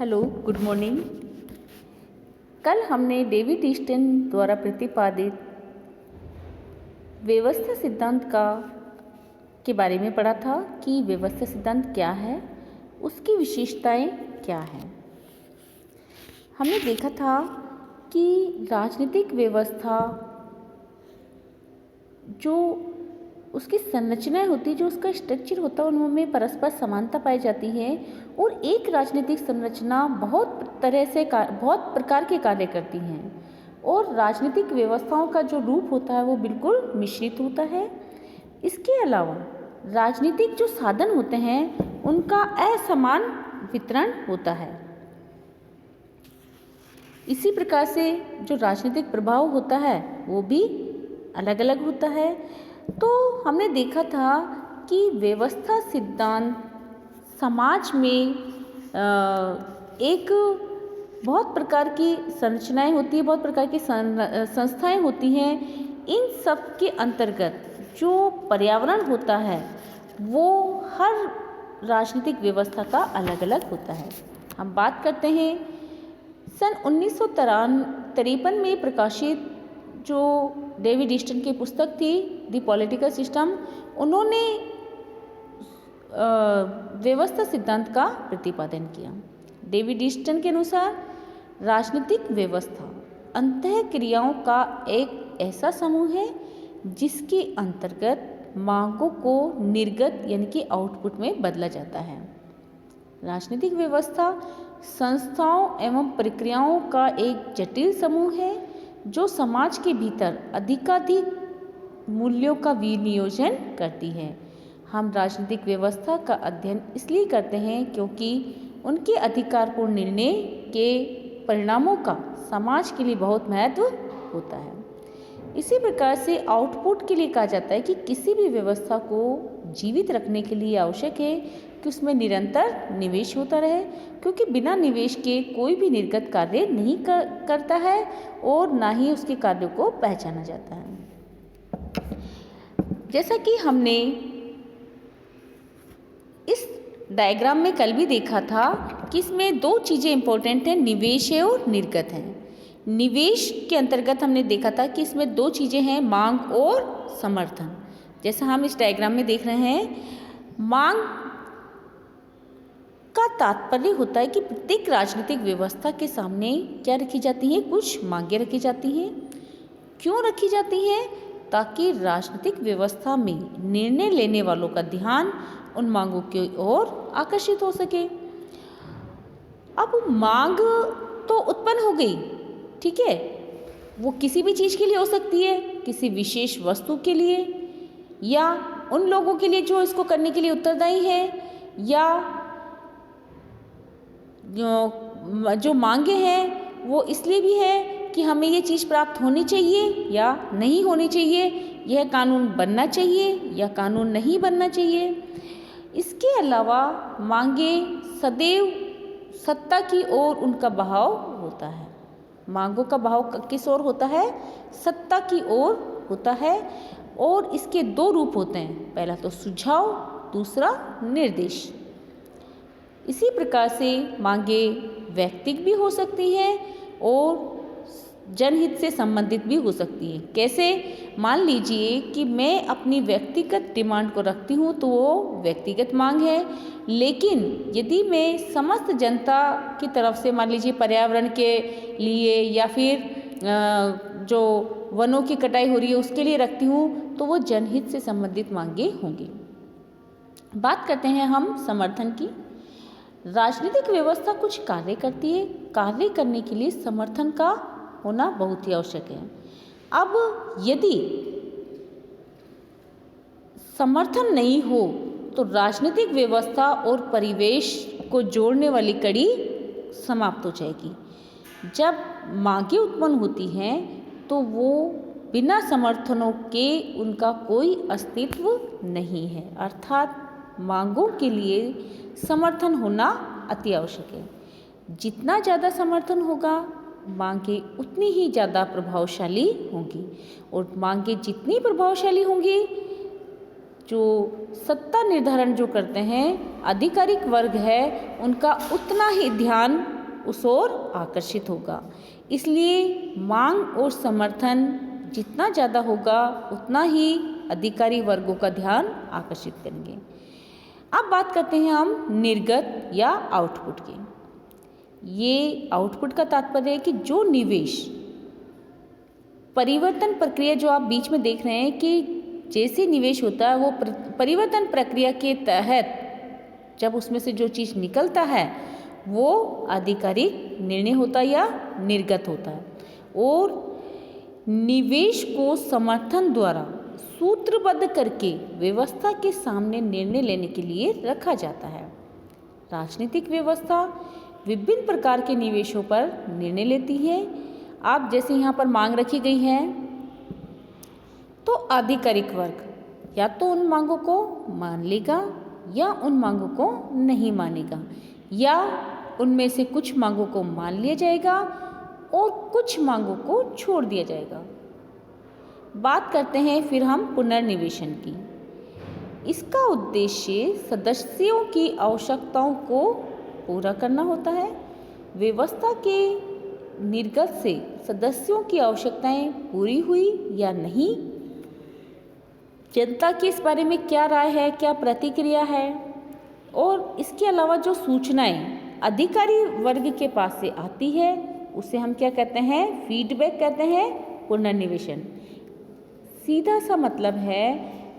Hello, good morning. कल हमने David Easton द्वारा प्रतिपादित व्यवस्था सिद्धांत के बारे में पढ़ा था कि व्यवस्था सिद्धांत क्या है, उसकी विशेषताएं क्या हैं। हमने देखा था कि राजनीतिक व्यवस्था जो उसकी संरचनाएं होती, जो उसका स्ट्रक्चर होता है, उनमें परस्पर समानता पाई जाती है और एक राजनीतिक संरचना बहुत प्रकार के कार्य करती हैं और राजनीतिक व्यवस्थाओं का जो रूप होता है वो बिल्कुल मिश्रित होता है। इसके अलावा राजनीतिक जो साधन होते हैं उनका असमान वितरण होता है। इसी प्रकार से जो राजनीतिक प्रभाव होता है वो भी अलग अलग होता है। तो हमने देखा था कि व्यवस्था सिद्धांत समाज में एक बहुत प्रकार की संरचनाएं होती है, बहुत प्रकार की संस्थाएं होती हैं। इन सब के अंतर्गत जो पर्यावरण होता है वो हर राजनीतिक व्यवस्था का अलग अलग होता है। हम बात करते हैं सन 1953 में प्रकाशित जो डेविड ईस्टन की पुस्तक थी द पॉलिटिकल सिस्टम, उन्होंने व्यवस्था सिद्धांत का प्रतिपादन किया। डेविड ईस्टन के अनुसार राजनीतिक व्यवस्था अंतः क्रियाओं का एक ऐसा समूह है जिसके अंतर्गत मांगों को निर्गत यानी कि आउटपुट में बदला जाता है। राजनीतिक व्यवस्था संस्थाओं एवं प्रक्रियाओं का एक जटिल समूह है जो समाज के भीतर अधिकाधिक मूल्यों का विनियोजन करती है। हम राजनीतिक व्यवस्था का अध्ययन इसलिए करते हैं क्योंकि उनके अधिकारपूर्ण निर्णय के परिणामों का समाज के लिए बहुत महत्व होता है। इसी प्रकार से आउटपुट के लिए कहा जाता है कि किसी भी व्यवस्था को जीवित रखने के लिए आवश्यक है कि उसमें निरंतर निवेश होता रहे, क्योंकि बिना निवेश के कोई भी निर्गत कार्य नहीं करता है और ना ही उसके कार्यों को पहचाना जाता है। जैसा कि हमने इस डायग्राम में कल भी देखा था कि इसमें दो चीज़ें इंपॉर्टेंट हैं, निवेश है और निर्गत है। निवेश के अंतर्गत हमने देखा था कि इसमें दो चीज़ें हैं, मांग और समर्थन। जैसा हम इस डायग्राम में देख रहे हैं, मांग का तात्पर्य होता है कि प्रत्येक राजनीतिक व्यवस्था के सामने क्या रखी जाती हैं, कुछ मांगें रखी जाती हैं। क्यों रखी जाती हैं? ताकि राजनीतिक व्यवस्था में निर्णय लेने वालों का ध्यान उन मांगों की ओर आकर्षित हो सके। अब मांग तो उत्पन्न हो गई, ठीक है, वो किसी भी चीज़ के लिए हो सकती है, किसी विशेष वस्तु के लिए या उन लोगों के लिए जो इसको करने के लिए उत्तरदायी है, या जो मांगे हैं वो इसलिए भी है कि हमें ये चीज़ प्राप्त होनी चाहिए या नहीं होनी चाहिए, यह कानून बनना चाहिए या कानून नहीं बनना चाहिए। इसके अलावा मांगे सदैव सत्ता की ओर उनका बहाव होता है। मांगों का बहाव किस ओर होता है? सत्ता की ओर होता है और इसके दो रूप होते हैं, पहला तो सुझाव, दूसरा निर्देश। इसी प्रकार से मांगे व्यक्तिगत भी हो सकती हैं और जनहित से संबंधित भी हो सकती है। कैसे? मान लीजिए कि मैं अपनी व्यक्तिगत डिमांड को रखती हूँ तो वो व्यक्तिगत मांग है, लेकिन यदि मैं समस्त जनता की तरफ से, मान लीजिए पर्यावरण के लिए या फिर जो वनों की कटाई हो रही है उसके लिए रखती हूँ, तो वो जनहित से संबंधित मांगे होंगी। बात करते हैं हम समर्थन की। राजनीतिक व्यवस्था कुछ कार्य करती है, कार्य करने के लिए समर्थन का होना बहुत ही आवश्यक है। अब यदि समर्थन नहीं हो तो राजनीतिक व्यवस्था और परिवेश को जोड़ने वाली कड़ी समाप्त हो जाएगी। जब मांगें उत्पन्न होती हैं तो वो बिना समर्थनों के उनका कोई अस्तित्व नहीं है, अर्थात मांगों के लिए समर्थन होना अति आवश्यक है। जितना ज़्यादा समर्थन होगा मांगें उतनी ही ज़्यादा प्रभावशाली होंगी और मांगें जितनी प्रभावशाली होंगी, जो सत्ता निर्धारण जो करते हैं आधिकारिक वर्ग है, उनका उतना ही ध्यान उस ओर आकर्षित होगा। इसलिए मांग और समर्थन जितना ज़्यादा होगा उतना ही अधिकारी वर्गों का ध्यान आकर्षित करेंगे। अब बात करते हैं हम निर्गत या आउटपुट की। ये आउटपुट का तात्पर्य है कि जो निवेश परिवर्तन प्रक्रिया जो आप बीच में देख रहे हैं कि जैसे निवेश होता है वो परिवर्तन प्रक्रिया के तहत जब उसमें से जो चीज़ निकलता है वो आधिकारिक निर्णय होता है या निर्गत होता है, और निवेश को समर्थन द्वारा सूत्रबद्ध करके व्यवस्था के सामने निर्णय लेने के लिए रखा जाता है। राजनीतिक व्यवस्था विभिन्न प्रकार के निवेशों पर निर्णय लेती है। आप जैसे यहाँ पर मांग रखी गई है तो आधिकारिक वर्ग या तो उन मांगों को मान लेगा या उन मांगों को नहीं मानेगा, या उनमें से कुछ मांगों को मान लिया जाएगा और कुछ मांगों को छोड़ दिया जाएगा। बात करते हैं फिर हम पुनर्निवेशन की। इसका उद्देश्य सदस्यों की आवश्यकताओं को पूरा करना होता है। व्यवस्था के निर्गत से सदस्यों की आवश्यकताएं पूरी हुई या नहीं, जनता की इस बारे में क्या राय है, क्या प्रतिक्रिया है, और इसके अलावा जो सूचनाएं अधिकारी वर्ग के पास से आती है उसे हम क्या कहते हैं, फीडबैक कहते हैं, पुनर्निवेशन। सीधा सा मतलब है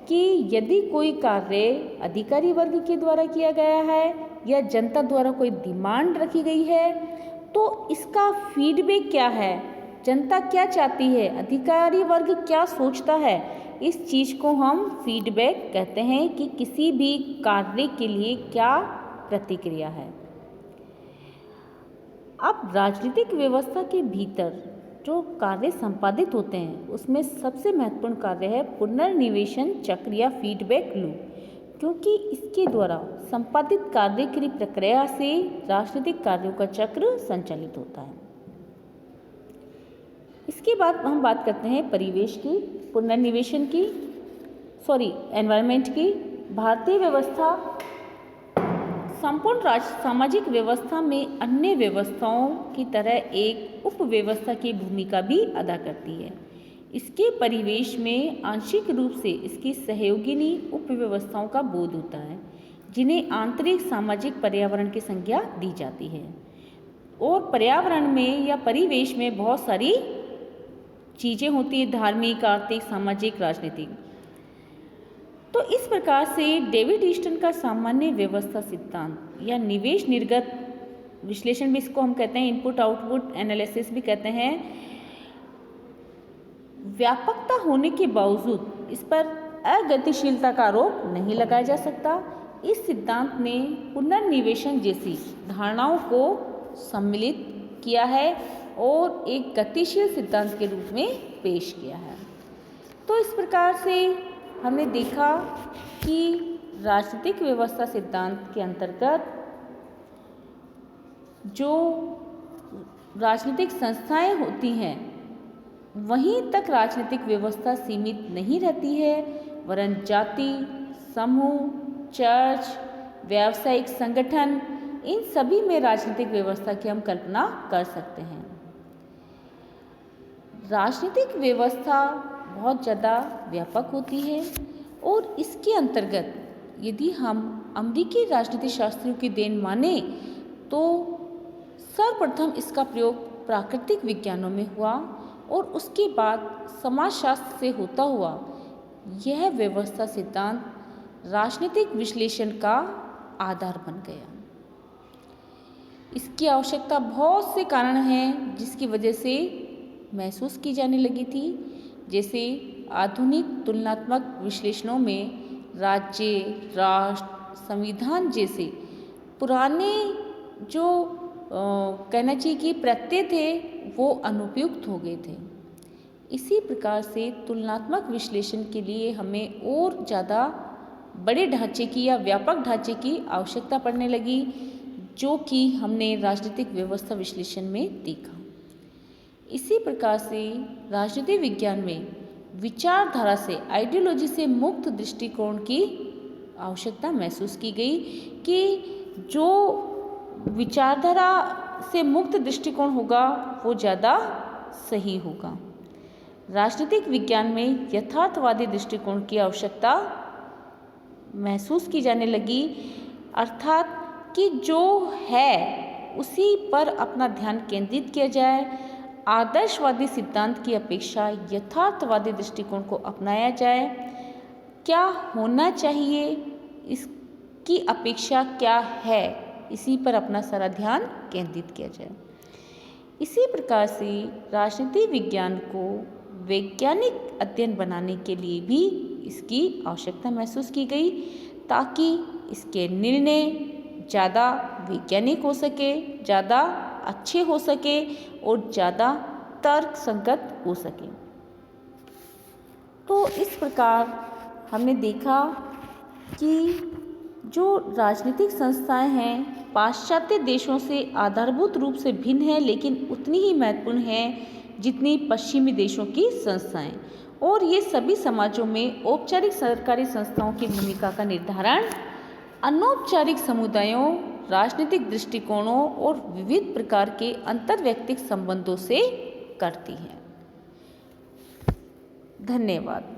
कि यदि कोई कार्य अधिकारी वर्ग के द्वारा किया गया है या जनता द्वारा कोई डिमांड रखी गई है तो इसका फीडबैक क्या है, जनता क्या चाहती है, अधिकारी वर्ग क्या सोचता है, इस चीज़ को हम फीडबैक कहते हैं कि किसी भी कार्य के लिए क्या प्रतिक्रिया है। अब राजनीतिक व्यवस्था के भीतर जो कार्य संपादित होते हैं उसमें सबसे महत्वपूर्ण कार्य है पुनर्निवेशन चक्र या फीडबैक लूप, क्योंकि इसके द्वारा संपादित कार्य की प्रक्रिया से राजनीतिक कार्यों का चक्र संचालित होता है। इसके बाद हम बात करते हैं परिवेश की, पुनर्निवेशन की, एनवायरनमेंट की। भारतीय व्यवस्था संपूर्ण सामाजिक व्यवस्था में अन्य व्यवस्थाओं की तरह एक उपव्यवस्था की भूमिका भी अदा करती है। इसके परिवेश में आंशिक रूप से इसकी सहयोगिनी उपव्यवस्थाओं का बोध होता है, जिन्हें आंतरिक सामाजिक पर्यावरण की संज्ञा दी जाती है। और पर्यावरण में या परिवेश में बहुत सारी चीज़ें होती हैं, धार्मिक, आर्थिक, सामाजिक, राजनीतिक। तो इस प्रकार से डेविड ईस्टन का सामान्य व्यवस्था सिद्धांत या निवेश निर्गत विश्लेषण भी इसको हम कहते हैं, इनपुट आउटपुट एनालिसिस भी कहते हैं, व्यापकता होने के बावजूद इस पर अगतिशीलता का आरोप नहीं लगाया जा सकता। इस सिद्धांत ने पुनर्निवेशन जैसी धारणाओं को सम्मिलित किया है और एक गतिशील सिद्धांत के रूप में पेश किया है। तो इस प्रकार से हमने देखा कि राजनीतिक व्यवस्था सिद्धांत के अंतर्गत जो राजनीतिक संस्थाएं होती हैं वहीं तक राजनीतिक व्यवस्था सीमित नहीं रहती है, वरन जाति, समूह, चर्च, व्यावसायिक संगठन, इन सभी में राजनीतिक व्यवस्था की हम कल्पना कर सकते हैं। राजनीतिक व्यवस्था बहुत ज़्यादा व्यापक होती है और इसके अंतर्गत यदि हम अमेरिकी राजनीति शास्त्रियों की देन माने तो सर्वप्रथम इसका प्रयोग प्राकृतिक विज्ञानों में हुआ और उसके बाद समाजशास्त्र से होता हुआ यह व्यवस्था सिद्धांत राजनीतिक विश्लेषण का आधार बन गया। इसकी आवश्यकता बहुत से कारण हैं जिसकी वजह से महसूस की जाने लगी थी, जैसे आधुनिक तुलनात्मक विश्लेषणों में राज्य, राष्ट्र, संविधान जैसे पुराने जो कहना चाहिए कि प्रत्यय थे वो अनुपयुक्त हो गए थे। इसी प्रकार से तुलनात्मक विश्लेषण के लिए हमें और ज़्यादा बड़े ढांचे की या व्यापक ढांचे की आवश्यकता पड़ने लगी, जो कि हमने राजनीतिक व्यवस्था विश्लेषण में देखा। इसी प्रकार से राजनीति विज्ञान में विचारधारा से, आइडियोलॉजी से मुक्त दृष्टिकोण की आवश्यकता महसूस की गई कि जो विचारधारा से मुक्त दृष्टिकोण होगा वो ज़्यादा सही होगा। राजनीतिक विज्ञान में यथार्थवादी दृष्टिकोण की आवश्यकता महसूस की जाने लगी, अर्थात कि जो है उसी पर अपना ध्यान केंद्रित किया जाए, आदर्शवादी सिद्धांत की अपेक्षा यथार्थवादी दृष्टिकोण को अपनाया जाए, क्या होना चाहिए इसकी अपेक्षा क्या है इसी पर अपना सारा ध्यान केंद्रित किया जाए। इसी प्रकार से राजनीति विज्ञान को वैज्ञानिक अध्ययन बनाने के लिए भी इसकी आवश्यकता महसूस की गई, ताकि इसके निर्णय ज़्यादा वैज्ञानिक हो सके, ज़्यादा अच्छे हो सके और ज़्यादा तर्क संगत हो सके। तो इस प्रकार हमने देखा कि जो राजनीतिक संस्थाएं हैं पाश्चात्य देशों से आधारभूत रूप से भिन्न है, लेकिन उतनी ही महत्वपूर्ण है जितनी पश्चिमी देशों की संस्थाएं, और ये सभी समाजों में औपचारिक सरकारी संस्थाओं की भूमिका का निर्धारण अनौपचारिक समुदायों, राजनीतिक दृष्टिकोणों और विविध प्रकार के अंतर्वैयक्तिक संबंधों से करती हैं। धन्यवाद।